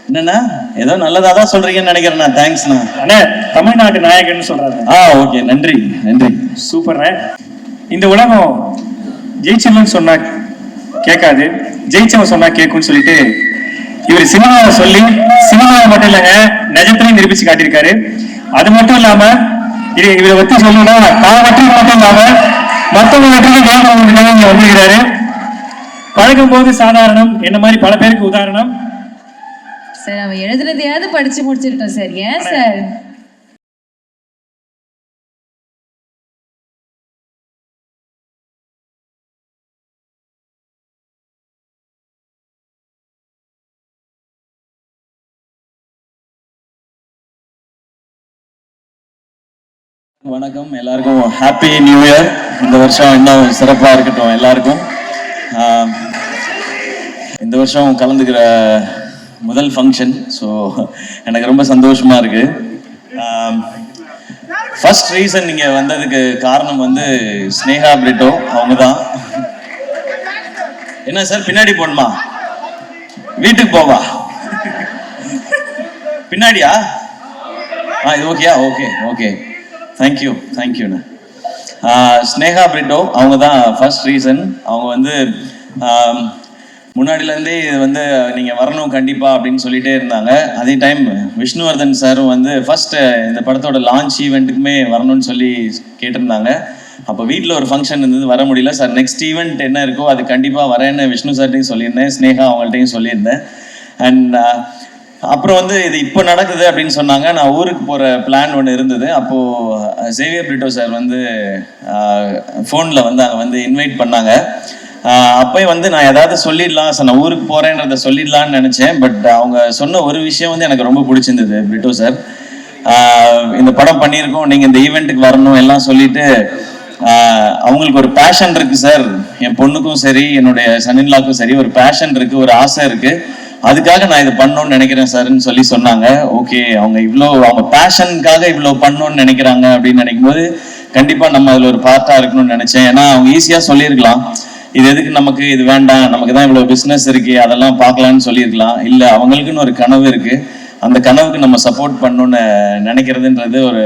என்னண்ணா ஏதோ நல்லதா தான் சொல்றீங்கன்னு நினைக்கிறேண்ணா. தேங்க்ஸ்ண்ணா. அண்ணே தமிழ்நாட்டு நாயகன் சொல்றாரு. ஓகே, நன்றி நன்றி. சூப்பர்ண்ணே. இந்த உலகம் ஜெயிச்சவன் சொன்னா கேட்காது, ஜெயிச்சவன் சொன்னா கேட்கும்னு சொல்லிட்டு இவர் சினிமாவை சொல்லி சினிமாவை மட்டும் இல்லைங்க நிஜத்திலையும் நிரூபிச்சு காட்டியிருக்காரு. அது மட்டும் இல்லாம இவரை பத்தி சொல்லணும்னா தான் வெற்றி மட்டும் இல்லாம மற்றவங்க வெற்றிக்கு வந்துக்கிறாரு. பழகும் போது சாதாரணம் என்ன மாதிரி பல பேருக்கு உதாரணம். சார் அவன் எழுதுனதையாவது படிச்சு முடிச்சிருக்கோம் சார். ஏன் சார் வணக்கம் எல்லாருக்கும். Happy new year. இந்த வருஷம் இன்னும் சிறப்பாக இருக்கட்டும் எல்லாருக்கும். இந்த வருஷம் கலந்துக்கிற முதல் ஃபங்க்ஷன். ஸோ எனக்கு ரொம்ப சந்தோஷமாக இருக்குது. ஃபர்ஸ்ட் ரீசன் நீங்கள் வந்ததுக்கு காரணம் வந்து ஸ்னேகா பிரிட்டோ அவங்க தான். என்ன சார் பின்னாடி போகணுமா? வீட்டுக்கு போவா? பின்னாடியா? இது ஓகேயா? ஓகே ஓகே, தேங்க்யூண்ணா. ஸ்னேகா பிரிட்டோ அவங்க தான் ஃபர்ஸ்ட் ரீசன். அவங்க வந்து முன்னாடிலேருந்தே இது வந்து நீங்கள் வரணும் கண்டிப்பாக அப்படின்னு சொல்லிகிட்டே இருந்தாங்க. அதே டைம் விஷ்ணுவர்தன் சாரும் வந்து ஃபர்ஸ்ட்டு இந்த படத்தோட லான்ச் ஈவெண்ட்டுக்குமே வரணும்னு சொல்லி கேட்டிருந்தாங்க. அப்போ வீட்டில் ஒரு ஃபங்க்ஷன் இருந்தது, வர முடியல. சார் நெக்ஸ்ட் ஈவெண்ட் என்ன இருக்கோ அது கண்டிப்பாக வரேன்னு விஷ்ணு சார்ட்டையும் சொல்லியிருந்தேன், ஸ்னேகா அவங்கள்ட்டையும் சொல்லியிருந்தேன். அண்ட் அப்புறம் வந்து இது இப்போ நடக்குது அப்படின்னு சொன்னாங்க. நான் ஊருக்கு போகிற பிளான் ஒன்று இருந்தது. அப்போது சேவியர் பிரிட்டோ சார் வந்து ஃபோனில் வந்து அங்கே வந்து இன்வைட் பண்ணாங்க. அப்போயும் வந்து நான் ஏதாவது சொல்லிடலாம் சார், நான் ஊருக்கு போகிறேன்றதை சொல்லிடலான்னு நினச்சேன். பட் அவங்க சொன்ன ஒரு விஷயம் வந்து எனக்கு ரொம்ப பிடிச்சிருந்தது. பிரிட்டோ சார், இந்த படம் பண்ணியிருக்கோம், நீங்கள் இந்த ஈவெண்ட்டுக்கு வரணும் எல்லாம் சொல்லிட்டு அவங்களுக்கு ஒரு பேஷன் இருக்குது சார். என் பொண்ணுக்கும் சரி என்னுடைய சன்னின்லாக்கும் சரி ஒரு பேஷன் இருக்குது, ஒரு ஆசை இருக்குது, அதுக்காக நான் இது பண்ணணும்னு நினைக்கிறேன் சார்ன்னு சொல்லி சொன்னாங்க. ஓகே, அவங்க பேஷனுக்காக இவ்வளோ பண்ணணும்னு நினைக்கிறாங்க அப்படின்னு நினைக்கும் போது கண்டிப்பாக நம்ம அதில் ஒரு பார்ட்டாக இருக்கணும்னு நினச்சேன். ஏன்னா அவங்க ஈஸியாக சொல்லியிருக்கலாம், இது எதுக்கு நமக்கு, இது வேண்டாம், நமக்கு தான் இவ்வளோ பிஸ்னஸ் இருக்கு, அதெல்லாம் பார்க்கலான்னு சொல்லியிருக்கலாம். இல்லை, அவங்களுக்குன்னு ஒரு கனவு இருக்கு, அந்த கனவுக்கு நம்ம சப்போர்ட் பண்ணணும்னு நினைக்கிறதுன்றது ஒரு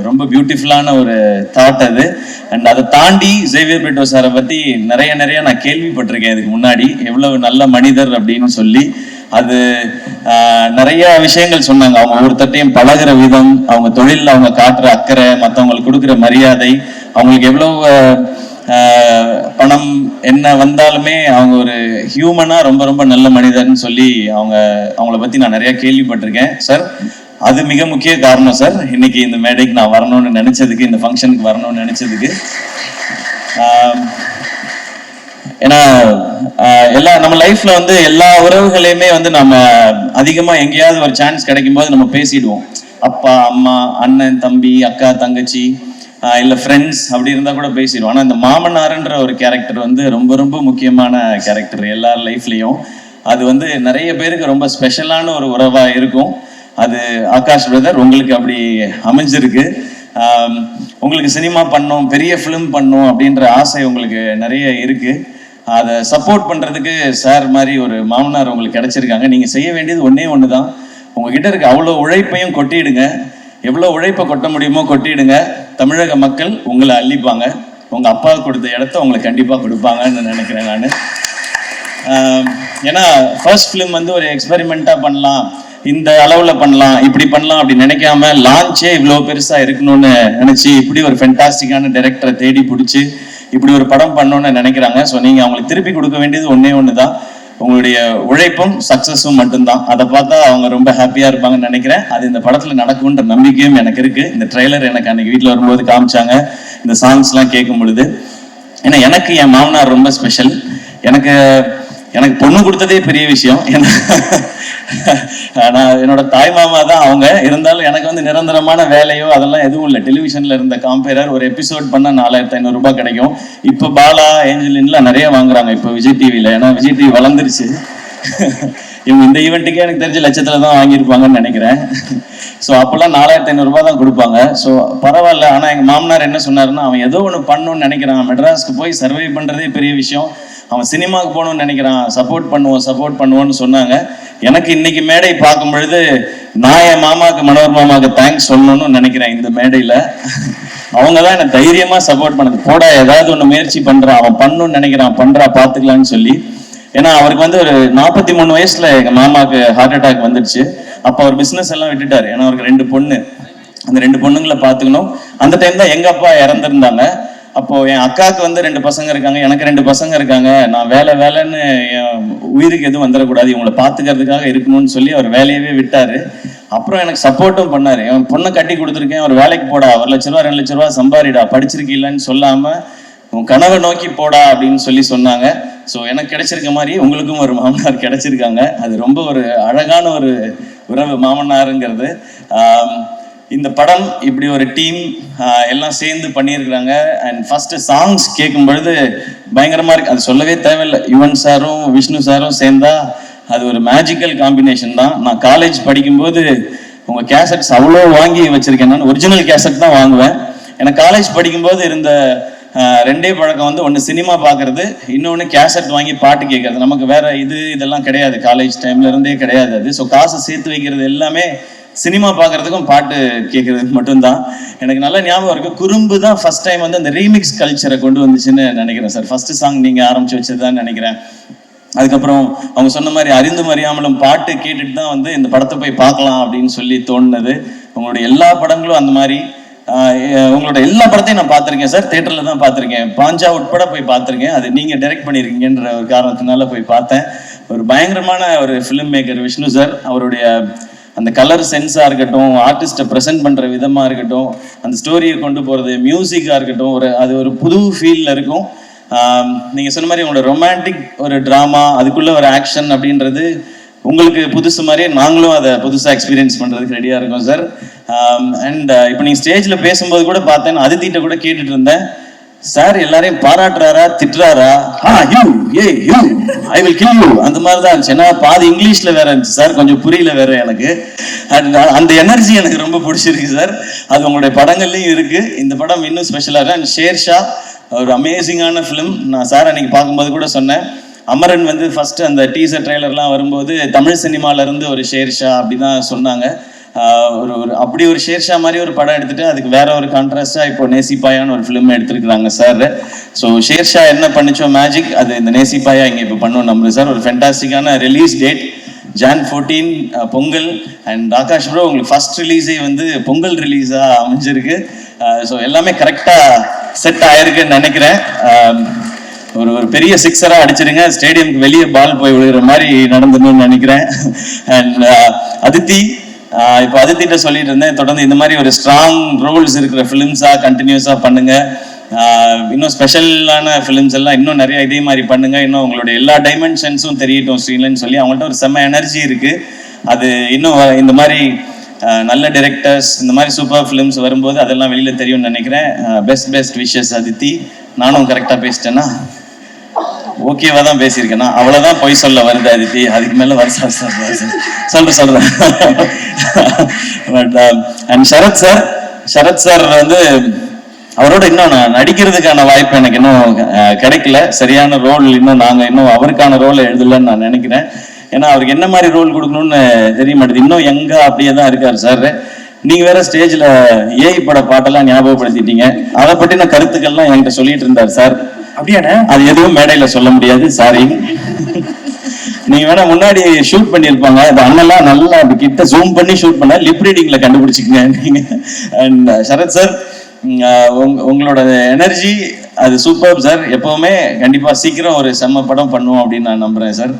ரொம்ப பியூட்டிஃபுல்லான ஒரு தாட் அது. அண்ட் அதை தாண்டி சேவியர் பிரிட்டோ சாரை பற்றி நிறைய நான் கேள்விப்பட்டிருக்கேன் இதுக்கு முன்னாடி, எவ்வளவு நல்ல மனிதர் அப்படின்னு சொல்லி. அது நிறைய விஷயங்கள் சொன்னாங்க. அவங்க ஒருத்தட்டையும் பழகிற விதம், அவங்க தொழிலில் அவங்க காட்டுற அக்கறை, மற்றவங்களுக்கு கொடுக்குற மரியாதை, அவங்களுக்கு எவ்வளோ பணம் என்ன வந்தாலுமே அவங்க ஒரு ஹியூமனா ரொம்ப நல்ல மனிதர்னு சொல்லி அவங்கள பத்தி நான் நிறைய கேள்விப்பட்டிருக்கேன் சார். அது மிக முக்கிய காரணம் சார் இன்னைக்கு இந்த மேடைக்கு நான் வரணும்னு நினைச்சதுக்கு, இந்த ஃபங்க்ஷனுக்கு வரணும்னு நினைச்சதுக்கு. ஏன்னா நம்ம லைஃப்ல வந்து எல்லா உறவுகளையுமே வந்து நம்ம அதிகமா எங்கேயாவது ஒரு சான்ஸ் கிடைக்கும் போது நம்ம பேசிடுவோம். அப்பா அம்மா, அண்ணன் தம்பி, அக்கா தங்கச்சி, இல்லை ஃப்ரெண்ட்ஸ் அப்படி இருந்தால் கூட பேசிடுவோம். ஆனால் இந்த மாமனார்ன்ற ஒரு கேரக்டர் வந்து ரொம்ப முக்கியமான கேரக்டர் எல்லார் லைஃப்லேயும். அது வந்து நிறைய பேருக்கு ரொம்ப ஸ்பெஷலான ஒரு உறவாக இருக்கும். அது ஆகாஷ் பிரதர் உங்களுக்கு அப்படி அமைஞ்சிருக்கு. உங்களுக்கு சினிமா பண்ணணும், பெரிய ஃபிலிம் பண்ணணும் அப்படின்ற ஆசை உங்களுக்கு நிறைய இருக்குது. அதை சப்போர்ட் பண்ணுறதுக்கு சார் மாதிரி ஒரு மாமனார் உங்களுக்கு கிடைச்சிருக்காங்க. நீங்கள் செய்ய வேண்டியது ஒன்று தான், உங்ககிட்ட இருக்க அவ்வளோ உழைப்பையும் கொட்டிடுங்க. எவ்வளோ உழைப்பை கொட்ட முடியுமோ கொட்டிடுங்க. தமிழக மக்கள் உங்களை அள்ளிப்பாங்க. உங்கள் அப்பா கொடுத்த இடத்த உங்களுக்கு கண்டிப்பாக கொடுப்பாங்கன்னு நினைக்கிறேன் நான். ஏன்னா ஃபர்ஸ்ட் ஃபிலிம் வந்து ஒரு எக்ஸ்பெரிமெண்ட்டாக பண்ணலாம், இந்த அளவில் பண்ணலாம், இப்படி பண்ணலாம் அப்படி நினைக்காம லான்ச்சே இவ்வளோ பெருசாக இருக்கணும்னு நினச்சி இப்படி ஒரு ஃபென்டாஸ்டிக்கான டைரக்டரை தேடி பிடிச்சி இப்படி ஒரு படம் பண்ணணும்னு நினைக்கிறாங்க. ஸோ நீங்கள் அவங்களுக்கு திருப்பி கொடுக்க வேண்டியது ஒன்று தான், உங்களுடைய உழைப்பும் சக்ஸஸும் மட்டும்தான். அதை பார்த்தா அவங்க ரொம்ப ஹாப்பியாக இருப்பாங்கன்னு நினைக்கிறேன். அது இந்த படத்தில் நடக்கும்ன்ற நம்பிக்கையும் எனக்கு இருக்குது. இந்த ட்ரெய்லர் எனக்கு அன்றைக்கி வீட்டில் வரும்போது காமிச்சாங்க, இந்த சாங்ஸ்லாம் கேட்கும் பொழுது. ஏன்னா எனக்கு என் மாமனார் ரொம்ப ஸ்பெஷல். எனக்கு பொண்ணு கொடுத்ததே பெரிய விஷயம். நான் என்னோட தாய் மாமா தான் அவங்க. இருந்தாலும் எனக்கு வந்து நிரந்தரமான வேலையோ அதெல்லாம் எதுவும் இல்லை. டெலிவிஷனில் இருந்த காம்பேரர் ஒரு எபிசோட் பண்ணால் 4500 ரூபாய் கிடைக்கும். இப்போ பாலா, ஏஞ்சலின்லாம் நிறைய வாங்குறாங்க இப்போ விஜய் டிவியில். ஏன்னா விஜய் டிவி வளர்ந்துருச்சு. இவங்க இந்த ஈவெண்ட்டுக்கே எனக்கு தெரிஞ்ச லட்சத்தில் தான் வாங்கியிருப்பாங்கன்னு நினைக்கிறேன். ஸோ அப்போல்லாம் 4500 ரூபாய் தான் கொடுப்பாங்க. ஸோ பரவாயில்ல. ஆனால் எங்கள் மாமனார் என்ன சொன்னாருன்னா, அவன் ஏதோ ஒன்று பண்ணணும்னு நினைக்கிறான், மெட்ராஸ்க்கு போய் சர்வை பண்ணுறதே பெரிய விஷயம், அவன் சினிமாவுக்கு போகணும்னு நினைக்கிறான், சப்போர்ட் பண்ணுவோன்னு சொன்னாங்க. எனக்கு இன்னைக்கு மேடை பார்க்கும் பொழுது நான் என் மாமாவுக்கு, மனோர் மாமாவுக்கு தேங்க்ஸ் சொல்லணும்னு நினைக்கிறேன். இந்த மேடையில் அவங்க தான் என்னை தைரியமாக சப்போர்ட் பண்ணது. போட ஏதாவது ஒன்று முயற்சி பண்ணுறான், அவன் பண்ணணும்னு நினைக்கிறான், பண்ணுறா பார்த்துக்கலான்னு சொல்லி. ஏன்னா அவருக்கு வந்து ஒரு 43 வயசுல எங்கள் மாமாவுக்கு ஹார்ட் அட்டாக் வந்துடுச்சு. அப்போ அவர் பிஸ்னஸ் எல்லாம் விட்டுட்டார். ஏன்னா அவருக்கு 2 பொண்ணு, அந்த 2 பொண்ணுங்களை பார்த்துக்கணும். அந்த டைம் தான் எங்கள் அப்பா இறந்துருந்தாங்க. அப்போ என் அக்காவுக்கு வந்து 2 பசங்க இருக்காங்க, எனக்கு 2 பசங்க இருக்காங்க. நான் வேலைன்னு என் உயிருக்கு எதுவும் வந்துடக்கூடாது, இவங்களை பார்த்துக்கிறதுக்காக இருக்கணும்னு சொல்லி அவர் வேலையவே விட்டாரு. அப்புறம் எனக்கு சப்போர்ட்டும் பண்ணாரு. என் பொண்ணை கட்டி கொடுத்துருக்கேன், ஒரு வேலைக்கு போடா, 1 லட்ச ரூபா 2 லட்ச ரூபா சம்பாரிடா, படிச்சிருக்கீங்களான்னு சொல்லாம உன் கனவை நோக்கி போடா அப்படின்னு சொல்லி சொன்னாங்க. ஸோ எனக்கு கிடைச்சிருக்க மாதிரி உங்களுக்கும் ஒரு மாமனார் கிடைச்சிருக்காங்க. அது ரொம்ப ஒரு அழகான ஒரு உறவு மாமனாருங்கிறது. இந்த படம் இப்படி ஒரு டீம் எல்லாம் சேர்ந்து பண்ணியிருக்கிறாங்க. அண்ட் ஃபர்ஸ்ட் சாங்ஸ் கேட்கும் பொழுது பயங்கரமா இருக்கு. அது சொல்லவே தேவையில்லை. யுவன் சாரும் விஷ்ணு சாரும் சேர்ந்தா அது ஒரு மேஜிக்கல் காம்பினேஷன் தான். நான் காலேஜ் படிக்கும்போது உங்க கேசட்ஸ் அவ்வளோ வாங்கி வச்சிருக்கேன். நான் ஒரிஜினல் கேசட் தான் வாங்குவேன். எனக்கு காலேஜ் படிக்கும்போது இருந்த 2 பழக்கம் வந்து, ஒன்று சினிமா பார்க்கறது, இன்னொன்று கேசட் வாங்கி பாட்டு கேட்கறது. நமக்கு வேற இதெல்லாம் கிடையாது, காலேஜ் டைம்ல இருந்தே கிடையாது அது. ஸோ காசு சேர்த்து வைக்கிறது எல்லாமே சினிமா பார்க்கறதுக்கும் பாட்டு கேட்கறதுக்கு மட்டும்தான். எனக்கு நல்ல ஞாபகம் இருக்கு. குறும்பு தான் ஃபர்ஸ்ட் டைம் வந்து அந்த ரீமிக்ஸ் கல்ச்சரை கொண்டு வந்துச்சுன்னு நினைக்கிறேன் சார். ஃபர்ஸ்ட் சாங் நீங்க ஆரம்பிச்சு வச்சதுதான் நினைக்கிறேன். அதுக்கப்புறம் அவங்க சொன்ன மாதிரி அறிந்தும் அறியாமலும் பாட்டு கேட்டுட்டு தான் வந்து இந்த படத்தை போய் பார்க்கலாம் அப்படின்னு சொல்லி தோணுனது. உங்களுடைய எல்லா படங்களும் அந்த மாதிரி. உங்களோட எல்லா படத்தையும் நான் பார்த்துருக்கேன் சார், தியேட்டர்ல தான் பார்த்துருக்கேன். பாஞ்சா உட்பட போய் பார்த்துருக்கேன். அது நீங்க டைரக்ட் பண்ணியிருக்கீங்கன்ற ஒரு காரணத்தினால போய் பார்த்தேன். ஒரு பயங்கரமான ஒரு ஃபிலிம் மேக்கர் விஷ்ணு சார். அவருடைய அந்த கலர் சென்ஸாக இருக்கட்டும், ஆர்டிஸ்ட்டை ப்ரெசென்ட் பண்ணுற விதமாக இருக்கட்டும், அந்த ஸ்டோரியை கொண்டு போகிறது, மியூசிக்காக இருக்கட்டும், அது ஒரு புது ஃபீலில் இருக்கும். நீங்கள் சொன்ன மாதிரி உங்களோட ரொமான்டிக் ஒரு ட்ராமா, அதுக்குள்ளே ஒரு ஆக்ஷன் அப்படின்றது உங்களுக்கு புதுசு மாதிரியே நாங்களும் அதை புதுசாக எக்ஸ்பீரியன்ஸ் பண்ணுறதுக்கு ரெடியாக இருக்கோம் சார். அண்ட் இப்போ நீங்கள் ஸ்டேஜில் பேசும்போது கூட பார்த்தேன், அதித்திட்ட கூட கேட்டுட்டு இருந்தேன், சார் எல்லாரையும் பாராட்டுறாரா திட்டுறாரா? ஐ வில் கில் யூ அந்த மாதிரி தான் இருந்துச்சு. ஏன்னா பாதி இங்கிலீஷ்ல வேற இருந்துச்சு சார், கொஞ்சம் புரியல வேற எனக்கு. அந்த எனர்ஜி எனக்கு ரொம்ப பிடிச்சிருக்கு சார். அது உங்களுடைய படங்கள்லையும் இருக்கு. இந்த படம் இன்னும் ஸ்பெஷலாக இருக்கு. அண்ட் ஷேர்ஷா ஒரு அமேசிங்கான ஃபிலிம். நான் சார் அன்னைக்கு பார்க்கும்போது கூட சொன்னேன், அமரன் வந்து ஃபர்ஸ்ட் அந்த டீசர் ட்ரெய்லர்லாம் வரும்போது தமிழ் சினிமால இருந்து ஒரு ஷேர்ஷா அப்படிதான் சொன்னாங்க. அப்படி ஒரு ஷேர்ஷா மாதிரி ஒரு படம் எடுத்துட்டு அதுக்கு வேற ஒரு கான்ட்ராஸ்டா இப்போ நேசிப்பாயான்னு ஒரு ஃபிலிம் எடுத்துருக்காங்க சார். ஸோ ஷேர்ஷா என்ன பண்ணிச்சோ மேஜிக், அது இந்த நேசிப்பாயா இங்கே இப்போ பண்ணுவோம் நம்புறேன் சார். ஒரு ஃபென்டாஸ்டிக்கான release date Jan 14 Pongal. And Akash bro உங்களுக்கு ஃபர்ஸ்ட் ரிலீஸே வந்து பொங்கல் ரிலீஸா அமைஞ்சிருக்கு. ஸோ எல்லாமே கரெக்டா செட் ஆயிருக்குன்னு நினைக்கிறேன். ஒரு பெரிய சிக்ஸரா அடிச்சிருங்க, ஸ்டேடியம்க்கு வெளியே பால் போய் விழுகிற மாதிரி நடந்துன்னு நினைக்கிறேன். அண்ட் அதித்தி, இப்போ அதித்திட்ட சொல்லிட்டு இருந்தேன், தொடர்ந்து இந்த மாதிரி ஒரு ஸ்ட்ராங் ரோல்ஸ் இருக்கிற ஃபிலிம்ஸா கண்டினியூஸா பண்ணுங்க. இன்னும் ஸ்பெஷலான ஃபிலிம்ஸ் எல்லாம் இன்னும் நிறைய இதே மாதிரி பண்ணுங்க. இன்னும் உங்களுடைய எல்லா டைமென்ஷன்ஸும் தெரியட்டும் ஸ்ரீலன்னு சொல்லி அவங்கள்ட்ட ஒரு செம்ம எனர்ஜி இருக்கு. அது இன்னும் இந்த மாதிரி நல்ல டைரக்டர்ஸ், இந்த மாதிரி சூப்பர் ஃபிலிம்ஸ் வரும்போது அதெல்லாம் வெளியில தெரியும்னு நினைக்கிறேன். Best wishes Aditi. நானும் கரெக்டா பேசிட்டேன்னா ஓகேவா தான் பேசியிருக்கேன்னா? அவ்வளவுதான் பொய் சொல்ல வருது அதித்தி, அதுக்கு மேல வருஷம் சொல்றேன். பட் அண்ட் சரத் சார் வந்து அவரோட இன்னும் நான் நடிக்கிறதுக்கான வாய்ப்பு எனக்கு இன்னும் கிடைக்கல. சரியான ரோல் இன்னும் அவருக்கான ரோலை எழுதலன்னு நான் நினைக்கிறேன். ஏன்னா அவருக்கு என்ன மாதிரி ரோல் கொடுக்கணும்னு தெரிய மாட்டேது. இன்னும் எங்க அப்படியே தான் இருக்காரு சார். நீங்க வேற ஸ்டேஜ்ல ஏஐ பட பாட்டெல்லாம் ஞாபகப்படுத்திட்டீங்க. அதை பற்றின கருத்துக்கள்லாம் என்கிட்ட சொல்லிட்டு இருந்தார் சார். அப்படியானே? அது எதுவும் மேடையில சொல்ல முடியாது, சாரி. நீங்க வேணா முன்னாடி ஷூட் பண்ணியிருப்பாங்க, அது அண்ணெல்லாம் நல்லா அப்படி கிட்ட ஜூம் பண்ணி ஷூட் பண்ண லிப் ரீடிங்ல கண்டுபிடிச்சிக்கங்க நீங்க. அண்ட் சரத் சார், உங்களோட எனர்ஜி அது சூப்பர் சார். எப்பவுமே கண்டிப்பா சீக்கிரம் ஒரு செம்ம படம் பண்ணுவோம் அப்படின்னு நான் நம்புறேன் சார்.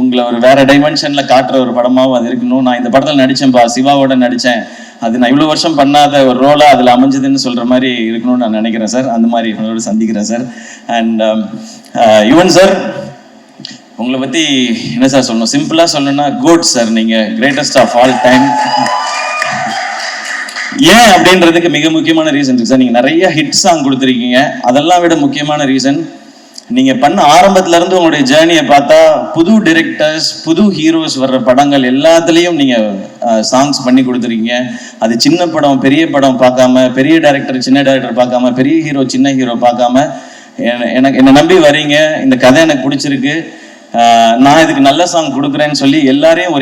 உங்களை ஒரு வேற டைமென்ஷன்ல காட்டுற ஒரு படமாவும் அது இருக்கணும். நான் இந்த படத்தில் நடிச்சேன்ப்பா, சிவாவோட நடிச்சேன், அது நான் இவ்வளவு வருஷம் பண்ணாத ஒரு ரோலா அதுல அமைஞ்சதுன்னு சொல்ற மாதிரி இருக்கணும்னு நான் நினைக்கிறேன் சார். அந்த மாதிரி உங்களோட சந்திக்கிறேன் சார். அண்ட் யுவன் சார், உங்களை பத்தி என்ன சார் சொல்லணும்? சிம்பிளா சொல்லணும்னா குட் சார். நீங்க கிரேட்டஸ்ட் ஆஃப் ஆல் டைம். ஏன் அப்படின்றதுக்கு மிக முக்கியமான ரீசன் இருக்கு சார். நீங்க நிறைய ஹிட் சாங் கொடுத்துருக்கீங்க. அதெல்லாம் விட முக்கியமான ரீசன், நீங்க பண்ண ஆரம்பத்துல இருந்து உங்களுடைய ஜேர்னியை பார்த்தா புது டைரக்டர்ஸ், புது ஹீரோஸ் வர்ற படங்கள் எல்லாத்துலயும் நீங்க சாங்ஸ் பண்ணி கொடுத்துருக்கீங்க. அது சின்ன படம் பெரிய படம் பார்க்காம, பெரிய டைரக்டர் சின்ன டைரக்டர் பார்க்காம, பெரிய ஹீரோ சின்ன ஹீரோ பார்க்காம என்னை நம்பி வரீங்க, இந்த கதை எனக்கு பிடிச்சிருக்கு, நான் இதுக்கு நல்ல சாங் கொடுக்குறேன்னு சொல்லி எல்லாருக்கும்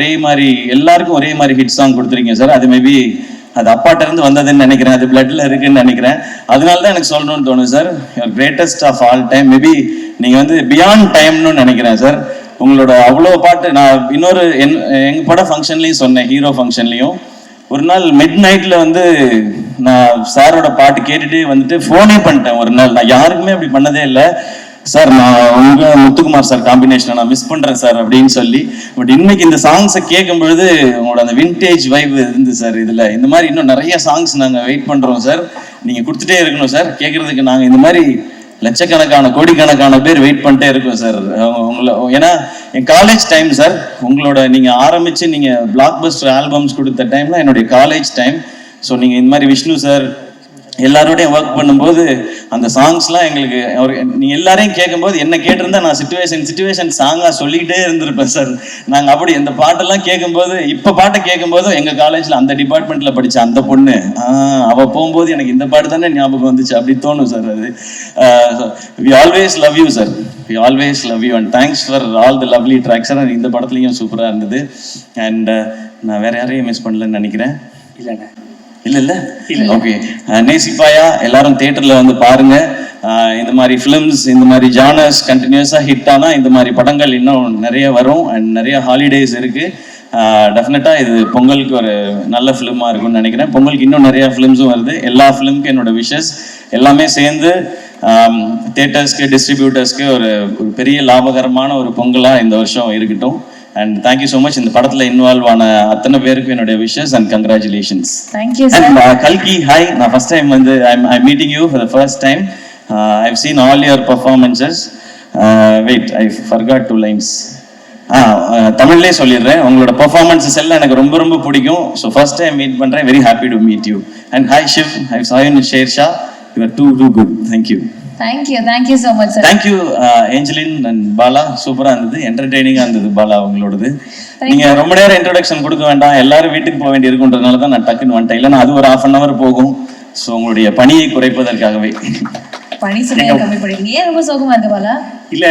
ஒரே மாதிரி ஹிட் சாங் கொடுத்துருக்கீங்க சார். அது மேபி அது அப்பாட்ட இருந்து வந்ததுன்னு நினைக்கிறேன், அது பிளட்ல இருக்குன்னு நினைக்கிறேன். அதனால தான் எனக்கு சொல்லணும்னு தோணுது sir. Your greatest of all time. Maybe நீங்க வந்து பியாண்ட் டைம்னு நினைக்கிறேன் சார். உங்களோட அவ்வளோ பாட்டு நான் இன்னொரு எங்க பட ஃபங்க்ஷன்லையும் சொன்னேன், ஹீரோ ஃபங்க்ஷன்லையும். ஒரு நாள் மிட் நைட்ல வந்து நான் சாரோட பாட்டு கேட்டுட்டே வந்துட்டு ஃபோனே பண்ணிட்டேன் ஒரு நாள். நான் யாருக்குமே அப்படி பண்ணதே இல்லை. சார் நான் முத்துக்குமார் சார் காம்பினேஷனை நான் மிஸ் பண்றேன் சார் அப்படின்னு சொல்லி. பட் இன்னைக்கு இந்த சாங்ஸை கேட்கும் பொழுது உங்களோட அந்த விண்டேஜ் வைப் இருந்து சார். இதுல இந்த மாதிரி இன்னும் நிறைய சாங்ஸ் நாங்க வெயிட் பண்றோம் சார். நீங்க கொடுத்துட்டே இருக்கணும் சார். கேட்கறதுக்கு நாங்க இந்த மாதிரி லட்சக்கணக்கான கோடிக்கணக்கான பேர் வெயிட் பண்ணிட்டே இருக்கோம் சார். ஏன்னா என் காலேஜ் டைம் சார். உங்களோட நீங்க ஆரம்பிச்சு நீங்க பிளாக் பஸ்டர் ஆல்பம்ஸ் கொடுத்த டைம்ல என்னுடைய காலேஜ் டைம். ஸோ நீங்க இந்த மாதிரி விஷ்ணு சார் எல்லாரோடையும் ஒர்க் பண்ணும்போது அந்த சாங்ஸ்லாம் எங்களுக்கு நீங்க எல்லாரையும் கேட்கும்போது என்ன கேட்டிருந்தா நான் சிச்சுவேஷன் சாங்கா சொல்லிக்கிட்டே இருந்திருப்பேன் சார். நாங்கள் அப்படி இந்த பாட்டெல்லாம் கேட்கும்போது இப்போ பாட்டை கேட்கும்போது எங்க காலேஜ்ல அந்த டிபார்ட்மெண்ட்ல படிச்ச அந்த பொண்ணு அவ போகும்போது எனக்கு இந்த பாட்டு தானே ஞாபகம் வந்துச்சு அப்படி தோணும் சார். அது we always love you sir. We always love you and thanks for all the lovely tracks sir. இந்த படத்துலையும் சூப்பராக இருந்தது. அண்ட் நான் வேற யாரையும் மிஸ் பண்ணலன்னு நினைக்கிறேன். இல்ல ஓகே. நேசிப்பாயா எல்லாரும் தியேட்டர்ல வந்து பாருங்க. இந்த மாதிரி ஃபிலிம்ஸ், இந்த மாதிரி ஜானர்ஸ் கண்டினியூஸா ஹிட் ஆனா இந்த மாதிரி படங்கள் இன்னும் நிறைய வரும். அண்ட் நிறைய ஹாலிடேஸ் இருக்கு. டெஃபினட்டா இது பொங்கலுக்கு ஒரு நல்ல ஃபிலிமா இருக்கும்னு நினைக்கிறேன். பொங்கலுக்கு இன்னும் நிறைய ஃபிலிம்ஸும் வருது. எல்லா ஃபிலிமுக்கும் என்னோட விஷஸ். எல்லாமே சேர்ந்து தியேட்டர்ஸ்க்கு டிஸ்ட்ரிபியூட்டர்ஸ்க்கு ஒரு பெரிய லாபகரமான ஒரு பொங்கலா இந்த வருஷம் இருக்கட்டும். And thank you so much. இந்த படத்துல இன்வால்வ் ஆன அத்தனை பேருக்கு என்னோட wishes and congratulations. Thank you sir. And Kalki, hi. நான் ஃபர்ஸ்ட் டைம் வந்து I'm meeting you for the first time. I've seen all your performances. Wait, I forgot 2 lines. தமிழ்லேயே சொல்லிடுறேன். உங்களோட பெர்ஃபார்மன்ஸஸ் எல்லாம் எனக்கு ரொம்ப ரொம்ப பிடிக்கும். ஸோ ஃபர்ஸ்ட் டைம் மீட் பண்றேன். Very happy to meet you. And hi Shiv, I saw you in Shersha. You are too good. Thank you so much sir. Thank you Angeline and Bala. சூப்பரா இருந்தது, என்டர்டெய்னிங்கா இருந்தது பாலா உங்களோடது. நீங்க ரொம்ப நேரம் இன்ட்ரோடக்ஷன் கொடுக்க வேண்டாம், எல்லாரும் வீட்டுக்கு போக வேண்டி இருக்குன்றதுனால தான் நான் டக்குன்னு வந்துட்டேன். இல்லைன்னா அது ஒரு 1/2 hour போகும். ஸோ உங்களுடைய பணியை குறைப்பதற்காகவே பணி சுமையை கம்மி பண்ணிட்டீங்க. ஏன் ரொம்ப சோகமா இருக்கு பாலா? இல்ல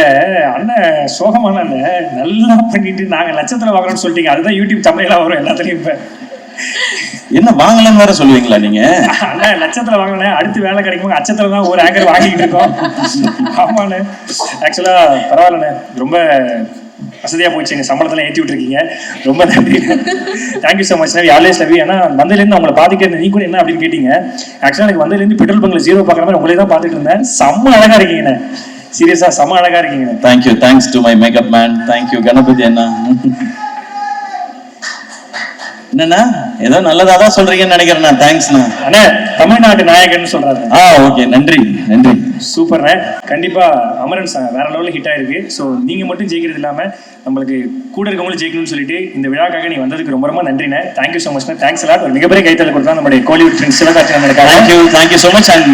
அண்ணன் சோகமான நல்லா பண்ணிட்டு நாங்க லட்சத்துல வாங்குறோம்னு சொல்லிட்டீங்க. அதுதான் யூடியூப் தமிழா வரும் எல்லாத்துலயும். இப்ப என்ன வாங்கலன்னு வேற சொல்லுவீங்களா நீங்க? அண்ணா லட்சத்துல வாங்கினேன், அடுத்து வேலை கிடைக்கும் அச்சத்துல தான் ஒரு ஆங்கர் வாங்கிட்டு இருக்கோம். ஆமாண்ணே, ஆக்சுவலா பரவாயில்லண்ணே, ரொம்ப வசதியா போயிடுச்சு. எங்க சம்பளத்துல ஏற்றி விட்டுருக்கீங்க, ரொம்ப நன்றி. Thank you so much. Always love you. ஏன்னா வந்ததுலேருந்து அவங்களை பார்த்துக்க நீ கூட என்ன அப்படின்னு கேட்டீங்க. ஆக்சுவலா எனக்கு வந்ததுலேருந்து பெட்ரோல் பங்க்ல 0 பார்க்குற மாதிரி உங்களே தான் பார்த்துட்டு இருந்தேன். செம்ம அழகா இருக்கீங்கண்ணே, சீரியஸா செம்ம அழகா இருக்கீங்க. Thank you. Thanks to my makeup man. Thank you Ganapathi அண்ணா. என்னண்ணா ஏதோ நல்லதா தான் சொல்றீங்கன்னு நினைக்கிறேன். தேங்க்ஸ்ண்ணா. அண்ணா தமிழ்நாட்டு நாயகன்னு சொல்றாரு. ஓகே, நன்றி நன்றி. சூப்பர்ண்ணே. கண்டிப்பா அமரன் சார் வேற லெவலில் ஹிட் ஆயிருக்கு. ஸோ நீங்க மட்டும் ஜெயிக்கிறது இல்லாம நம்மளுக்கு கூட இருக்கவங்களும் ஜெயிக்கணும்னு சொல்லிட்டு இந்த விழாக்காக நீ வந்ததுக்கு ரொம்ப ரொம்ப நன்றிண்ணே. தேங்க்யூ ஸோ மச்ண்ணே. தேங்க்ஸ் எல்லாம். ஒரு மிகப்பெரிய கைத்தல் கொடுத்தா நம்மளுடைய Kollywood friends Sivakarthikeyan. Thank you so much. And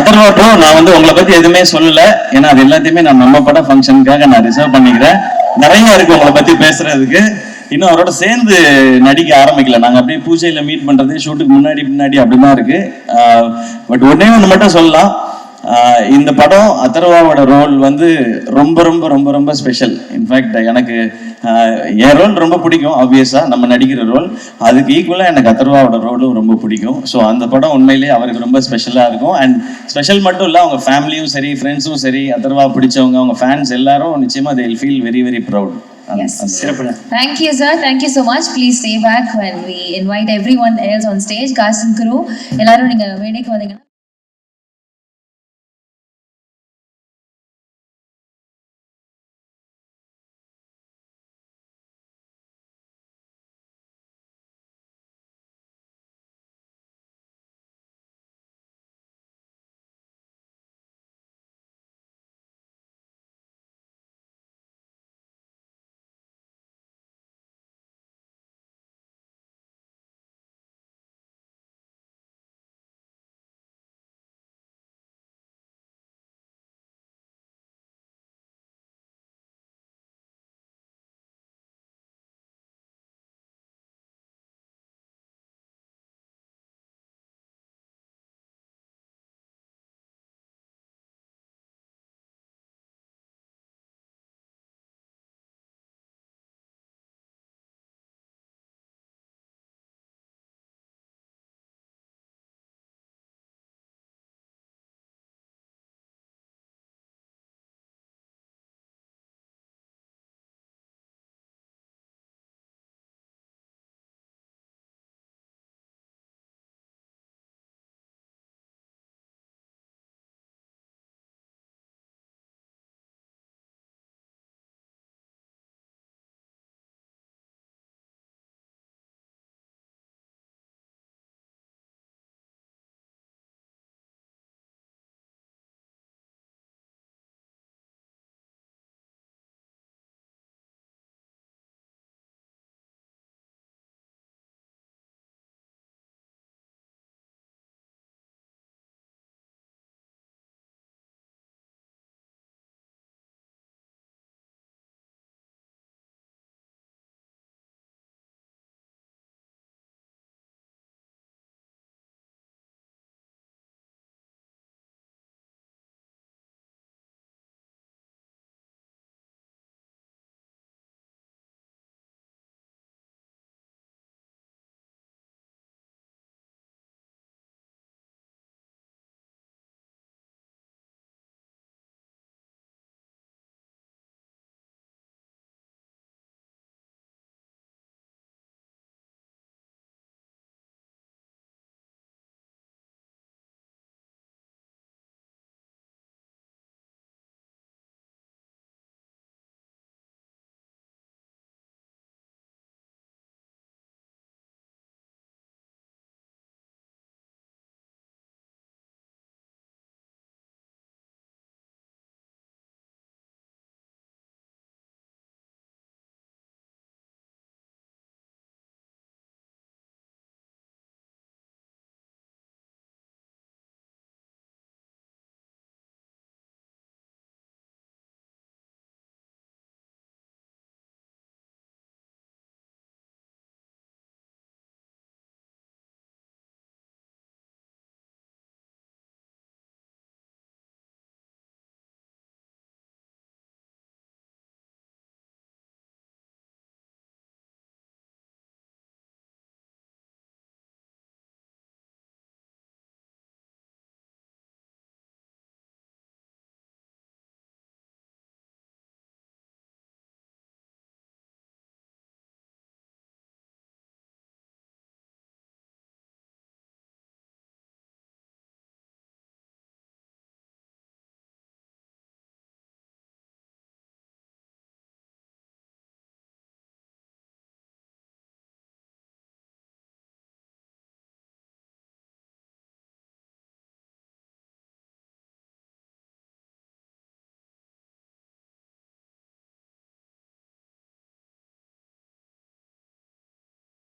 அதர்வாட்டும் நான் வந்து உங்களை பத்தி எதுவுமே சொல்லல. ஏன்னா அது எல்லாத்தையுமே நான் நம்ம பட ஃபங்க்ஷனுக்காக நான் ரிசர்வ் பண்ணிக்கிறேன். நிறைய இருக்கு உங்களை பத்தி பேசுறதுக்கு. இன்னும் அவரோட சேர்ந்து நடிக்க ஆரம்பிக்கல. நாங்க அப்படியே பூஜையில மீட் பண்றது ஷூட்டுக்கு முன்னாடி அப்படிதான் இருக்கு. பட் ஒன்னே ஒன்று மட்டும் சொல்லலாம். இந்த படம் அதர்வாவோட ரோல் வந்து ரொம்ப ரொம்ப ரொம்ப ரொம்ப ஸ்பெஷல். இன்ஃபேக்ட் எனக்கு என் ரோல் ரொம்ப பிடிக்கும். ஆப்வியஸா நம்ம நடிக்கிற ரோல் அதுக்கு ஈக்குவலா எனக்கு அதர்வாவோட ரோலும் ரொம்ப பிடிக்கும். ஸோ அந்த படம் உண்மையிலேயே அவருக்கு ரொம்ப ஸ்பெஷலா இருக்கும். அண்ட் ஸ்பெஷல் மட்டும் இல்லை, அவங்க ஃபேமிலியும் சரி, ஃப்ரெண்ட்ஸும் சரி, அதர்வா பிடிச்சவங்க, அவங்க ஃபேன்ஸ் எல்லாரும் நிச்சயமா they will feel very very proud. Yes. Thank you sir. Thank you so much. Please stay back when we invite everyone else on stage. Cast and crew எல்லாரும் நீங்க மேடைக்கு வந்தீங்கன்னா